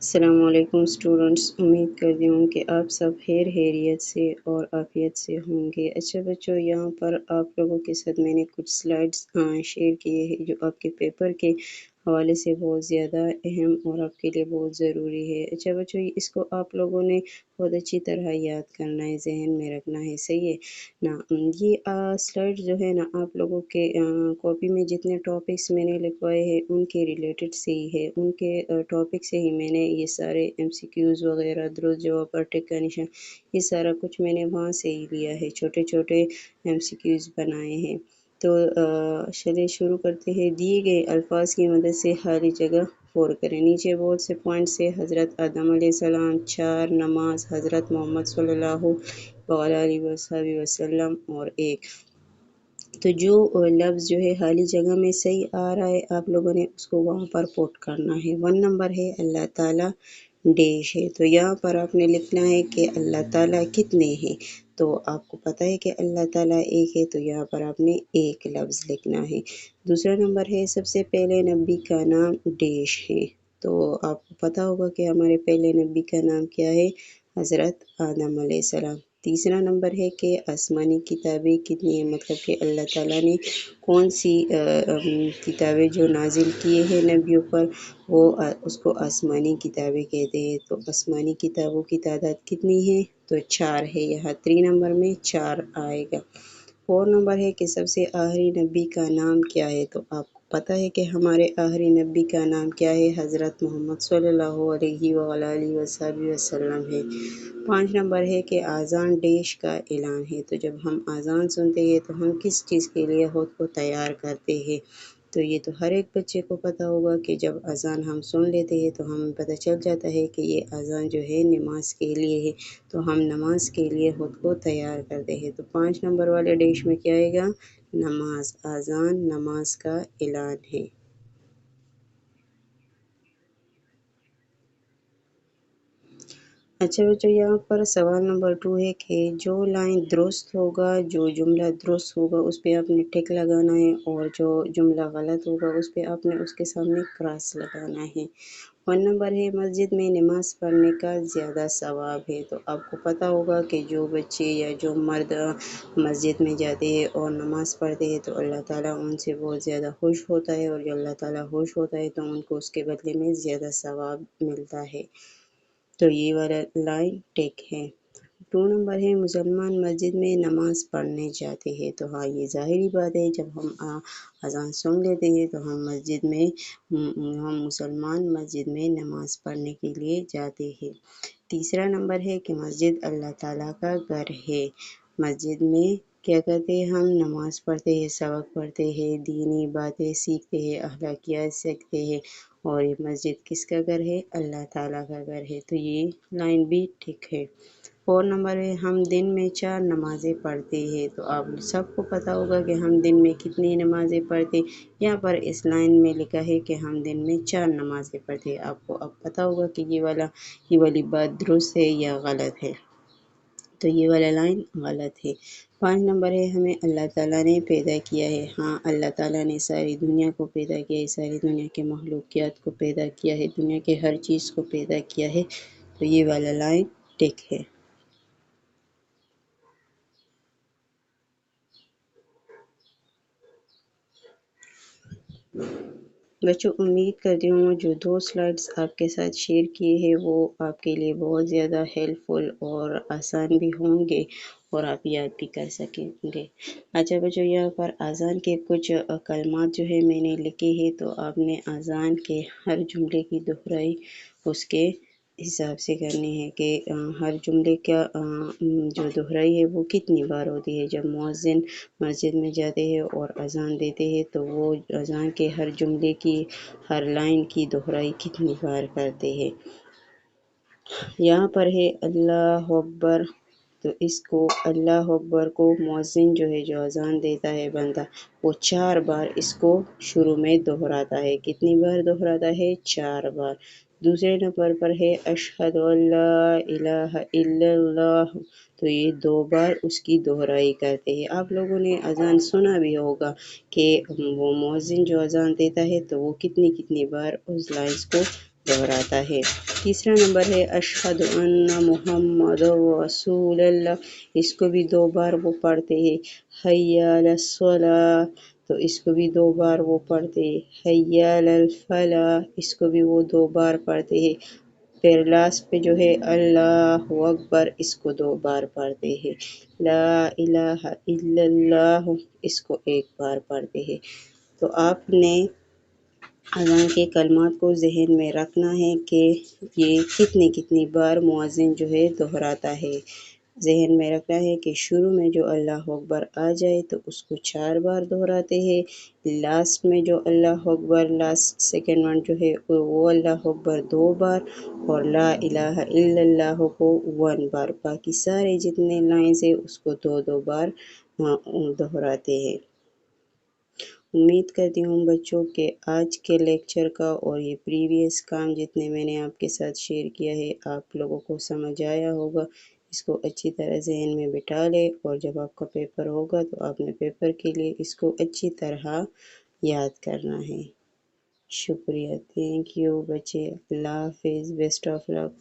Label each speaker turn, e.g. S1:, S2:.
S1: السلام علیکم اسٹوڈنٹس، امید کرتی ہوں کہ آپ سب خیریت سے اور عافیت سے ہوں گے۔ اچھا بچوں، یہاں پر آپ لوگوں کے ساتھ میں نے کچھ سلائڈس شیئر کیے ہیں جو آپ کے پیپر کے حوالے سے بہت زیادہ اہم اور آپ کے لیے بہت ضروری ہے۔ اچھا بچوں، اس کو آپ لوگوں نے بہت اچھی طرح یاد کرنا ہے، ذہن میں رکھنا ہے، صحیح ہے نا۔ یہ سلائڈ جو ہے نا آپ لوگوں کے کاپی میں جتنے ٹاپکس میں نے لکھوائے ہیں ان کے ریلیٹڈ سے ہی ہے، ان کے ٹاپک سے ہی میں نے یہ سارے MCQs وغیرہ، درست جواب پر ٹک کا نشان، یہ سارا کچھ میں نے وہاں سے ہی لیا ہے، چھوٹے چھوٹے MCQs بنائے ہیں۔ تو چلیے شروع کرتے ہیں۔ دیے گئے الفاظ کی مدد سے خالی جگہ پر کریں۔ نیچے بہت سے پوائنٹس سے حضرت آدم علیہ السلام، 4 نماز، حضرت محمد صلی اللہ علیہ وسلم اور 1۔ تو جو لفظ جو ہے خالی جگہ میں صحیح آ رہا ہے آپ لوگوں نے اس کو وہاں پر پوٹ کرنا ہے۔ 1 نمبر ہے اللہ تعالیٰ ڈیش ہے، تو یہاں پر آپ نے لکھنا ہے کہ اللہ تعالیٰ کتنے ہیں۔ تو آپ کو پتہ ہے کہ اللہ تعالیٰ ایک ہے، تو یہاں پر آپ نے ایک لفظ لکھنا ہے۔ دوسرا نمبر ہے سب سے پہلے نبی کا نام ڈیش ہے، تو آپ کو پتہ ہوگا کہ ہمارے پہلے نبی کا نام کیا ہے، حضرت آدم علیہ السلام۔ تیسرا نمبر ہے کہ آسمانی کتابیں کتنی ہیں، مطلب کہ اللہ تعالیٰ نے کون سی کتابیں جو نازل کیے ہیں نبیوں پر، وہ اس کو آسمانی کتابیں کہتے ہیں۔ تو آسمانی کتابوں کی تعداد کتنی ہے، تو 4 ہے، یہاں 3 نمبر میں 4 آئے گا۔ 4 نمبر ہے کہ سب سے آخری نبی کا نام کیا ہے، تو آپ کو پتہ ہے کہ ہمارے آخری نبی کا نام کیا ہے، حضرت محمد صلی اللہ علیہ وسلم ہے۔ 5 نمبر ہے کہ اذان ڈیش کا اعلان ہے، تو جب ہم اذان سنتے ہیں تو ہم کس چیز کے لیے خود کو تیار کرتے ہیں، تو یہ تو ہر ایک بچے کو پتہ ہوگا کہ جب اذان ہم سن لیتے ہیں تو ہمیں پتہ چل جاتا ہے کہ یہ اذان جو ہے نماز کے لیے ہے، تو ہم نماز کے لیے خود کو تیار کرتے ہیں۔ تو 5 نمبر والے ڈیش میں کیا آئے گا، نماز، اذان نماز کا اعلان ہے۔ اچھا بچوں، یہاں پر سوال نمبر 2 ہے کہ جو لائن درست ہوگا، جو جملہ درست ہوگا اس پہ آپ نے ٹک لگانا ہے، اور جو جملہ غلط ہوگا اس پہ آپ نے اس کے سامنے کراس لگانا ہے۔ 1 نمبر ہے مسجد میں نماز پڑھنے کا زیادہ ثواب ہے، تو آپ کو پتہ ہوگا کہ جو بچے یا جو مرد مسجد میں جاتے ہیں اور نماز پڑھتے ہیں تو اللہ تعالیٰ ان سے بہت زیادہ خوش ہوتا ہے، اور جو اللہ تعالیٰ خوش ہوتا ہے تو ان کو اس کے بدلے میں زیادہ ثواب ملتا ہے، تو یہ والا لائن ٹک ہے۔ 2 نمبر ہے مسلمان مسجد میں نماز پڑھنے جاتے ہیں، تو ہاں یہ ظاہری بات ہے، جب ہم اذان سن لیتے ہیں تو ہم مسلمان مسجد میں نماز پڑھنے کے لیے جاتے ہیں۔ تیسرا نمبر ہے کہ مسجد اللہ تعالیٰ کا گھر ہے، مسجد میں کیا کرتے ہیں، ہم نماز پڑھتے ہیں، سبق پڑھتے ہیں، دینی باتیں سیکھتے ہیں، اخلاقیات سیکھتے ہیں، اور یہ مسجد کس کا گھر ہے، اللہ تعالیٰ کا گھر ہے، تو یہ لائن بھی ٹھیک ہے۔ 4 نمبر ہے ہم دن میں 4 نمازیں پڑھتے ہیں، تو آپ سب کو پتہ ہوگا کہ ہم دن میں کتنی نمازیں پڑھتے، یہاں پر اس لائن میں لکھا ہے کہ ہم دن میں 4 نمازیں پڑھتے ہیں۔ آپ کو اب پتہ ہوگا کہ یہ والی بات درست ہے یا غلط ہے، تو یہ والا لائن غلط ہے۔ 5 نمبر ہے ہمیں اللہ تعالیٰ نے پیدا کیا ہے، ہاں اللہ تعالیٰ نے ساری دنیا کو پیدا کیا ہے، ساری دنیا کے مخلوقات کو پیدا کیا ہے، دنیا کے ہر چیز کو پیدا کیا ہے، تو یہ والا لائن ٹک ہے۔ بچوں امید کرتی ہوں جو 2 سلائڈس آپ کے ساتھ شیئر کیے ہیں وہ آپ کے لیے بہت زیادہ ہیلپ فل اور آسان بھی ہوں گے، اور آپ یاد بھی کر سکیں گے۔ اچھا بچوں، یہاں پر اذان کے کچھ کلمات جو ہے میں نے لکھے ہیں، تو آپ نے اذان کے ہر جملے کی دہرائی اس کے حساب سے کرنی ہے کہ ہر جملے کا جو دہرائی ہے وہ کتنی بار ہوتی ہے۔ جب مؤذن مسجد میں جاتے ہیں اور اذان دیتے ہیں تو وہ اذان کے ہر جملے کی، ہر لائن کی دہرائی کتنی بار کرتے ہیں۔ یہاں پر ہے اللہ اکبر، تو اس کو اللہ اکبر کو مؤذن جو ہے، جو اذان دیتا ہے بندہ، وہ 4 بار اس کو شروع میں دہراتا ہے، کتنی بار دہراتا ہے، 4 بار۔ دوسرے نمبر پر ہے اشہد ان لا الہ الا اللہ، تو یہ 2 بار اس کی دہرائی کرتے ہیں۔ آپ لوگوں نے اذان سنا بھی ہوگا کہ وہ مؤذن جو اذان دیتا ہے تو وہ کتنی بار اس لائنز کو دہراتا ہے۔ تیسرا نمبر ہے اشہد ان محمد رسول اللہ، اس کو بھی 2 بار وہ پڑھتے ہیں۔ حی علی الصلاۃ، تو اس کو بھی 2 بار وہ پڑھتے ہیں۔ حی علی الفلاح، اس کو بھی وہ 2 بار پڑھتے ہیں۔ پھر لاسٹ پہ جو ہے اللہ اکبر، اس کو 2 بار پڑھتے ہیں۔ لا الہ الا اللہ، اس کو 1 بار پڑھتے ہیں۔ تو آپ نے اذان کے کلمات کو ذہن میں رکھنا ہے کہ یہ کتنی بار مؤذن جو ہے دہراتا ہے۔ ذہن میں رکھنا ہے کہ شروع میں جو اللہ اکبر آ جائے تو اس کو 4 بار دہراتے ہیں، لاسٹ میں جو اللہ اکبر لاسٹ سیکنڈ ون جو ہے وہ اللہ اکبر 2 بار، اور لا الہ الا اللہ کو 1 بار، باقی سارے جتنے لائنز ہیں اس کو 2 بار دہراتے ہیں۔ امید کرتی ہوں بچوں کہ آج کے لیکچر کا اور یہ پریویس کام جتنے میں نے آپ کے ساتھ شیئر کیا ہے آپ لوگوں کو سمجھ آیا ہوگا۔ اس کو اچھی طرح ذہن میں بٹھا لے، اور جب آپ کا پیپر ہوگا تو آپ نے پیپر کے لیے اس کو اچھی طرح یاد کرنا ہے۔ شکریہ، تھینک یو بچے، اللہ حافظ، بیسٹ آف لک۔